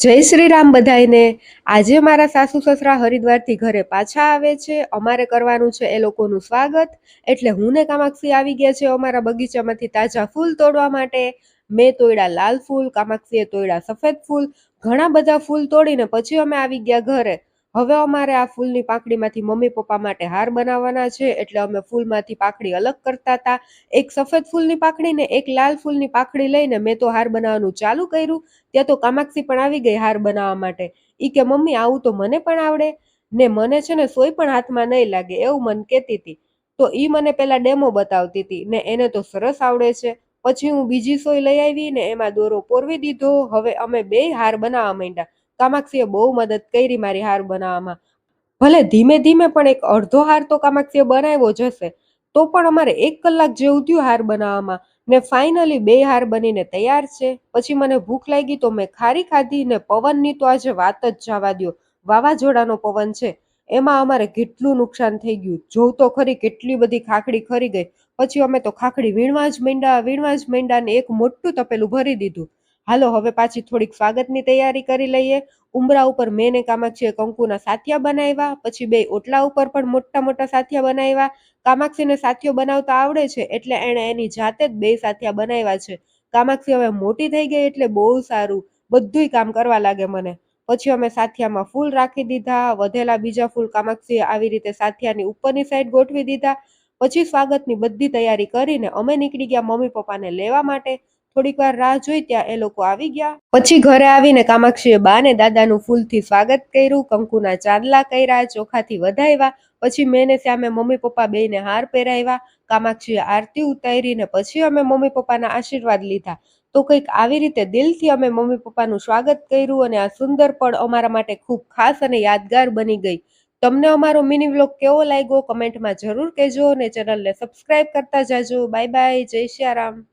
જય શ્રી રામ બધાયને। આજે મારા સાસુ સસરા હરિદ્વારથી ઘરે પાછા આવે છે। અમારે કરવાનું છે એ લોકોનું સ્વાગત। એટલે હું ને કામાક્ષી આવી ગયા છે અમારા બગીચામાંથી તાજા ફૂલ તોડવા માટે। મેં તોડ્યા લાલ ફૂલ, કામાક્ષીએ તોડ્યા સફેદ ફૂલ। ઘણા બધા ફૂલ તોડીને પછી અમે આવી ગયા ઘરે। હવે અમારે આ ફૂલની પાંખડીમાંથી મમ્મી પપ્પા માટે હાર બનાવવાના છે, એટલે અમે ફૂલમાંથી પાંખડી અલગ કરતા હતા। એક સફેદ ફૂલની પાંખડી ને એક લાલ ફૂલની પાંખડી લઈને મેં તો હાર બનાવવાનું ચાલુ કર્યું। ત્યાં તો કામાક્ષી પણ આવી ગઈ હાર બનાવવા માટે। ઈ કે મમ્મી આવું તો મને પણ આવડે ને, મને છે ને સોય પણ હાથમાં નહીં લાગે એવું મને કહેતી હતી। તો ઈ મને પેલા ડેમો બતાવતી હતી ને એને તો સરસ આવડે છે। પછી હું બીજી સોય લઈ આવી ને એમાં દોરો પોરવી દીધો। હવે અમે બે હાર બનાવવા માંડ્યા। કામાક્ષીએ બહુ મદદ કરી મારી હાર બનાવવામાં। ભલે ધીમે ધીમે પણ એક અડધો હાર તો કામાક્ષીએ બનાવ્યો જ હશે। તો પણ અમારે 1 કલાક જેવું થયું હાર બનાવવામાં ને ફાઇનલી બે હાર બનીને તૈયાર છે। પછી મને ભૂખ લાગી તો મેં ખારી ખાધી ને પવનની તો આજે વાત જ જવા દ્યો। વાવાઝોડાનો પવન છે, એમાં અમારે કેટલું નુકસાન થઈ ગયું જોવ તો ખરી, કેટલી બધી ખાખડી ખરી ગઈ। પછી અમે તો ખાખડી વીણવા જ માંડ્યા ને એક મોટું તપેલું ભરી દીધું। હાલો હવે પાછી થોડીક સ્વાગતની તૈયારી કરી લઈએ। ઉંબરા ઉપર મેં ને કામાક્ષીએ કંકુના સાથિયા બનાવ્યા। પછી બે ઓટલા ઉપર પણ મોટા મોટા સાથિયા બનાવ્યા। કામાક્ષીને સાથિયો બનાવતા આવડે છે, એટલે એણે એની જાતે જ બે સાથિયા બનાવ્યા છે। કામાક્ષી હવે મોટી થઈ ગઈ એટલે બહુ સારું, બધુંય કામ કરવા લાગે મને। પછી અમે સાથિયામાં ફૂલ રાખી દીધા। વધેલા બીજા ફૂલ કામાક્ષીએ આવી રીતે સાથિયાની ઉપરની સાઈડ ગોઠવી દીધા। પછી સ્વાગતની બધી તૈયારી કરીને અમે નીકળી ગયા મમ્મી પપ્પાને લેવા માટે। થોડીક વાર રાહ જોઈ ત્યાં એ લોકો આવી ગયા। પછી ઘરે આવીને કામાક્ષીએ બા ને દાદાનું ફૂલથી સ્વાગત કર્યું, કંકુના ચાંદલા કર્યા, ચોખાથી વધાવ્યા। પછી મેં ને શ્યામે મમ્મી પપ્પા બેયને હાર પહેરાવ્યા। કામાક્ષીએ આરતી ઉતારીને પછી અમે મમ્મી પપ્પાના આશીર્વાદ લીધા। તો કંઈક આવી રીતે દિલથી અમે મમ્મી પપ્પાનું સ્વાગત કર્યું અને આ સુંદર પળ અમારા માટે ખૂબ ખાસ અને યાદગાર બની ગઈ। તમને અમારો મિની વ્લોગ કેવો લાગ્યો કમેન્ટમાં જરૂર કહેજો અને ચેનલને સબસ્ક્રાઇબ કરતા જાજો। બાય બાય, જય શ્રી રામ।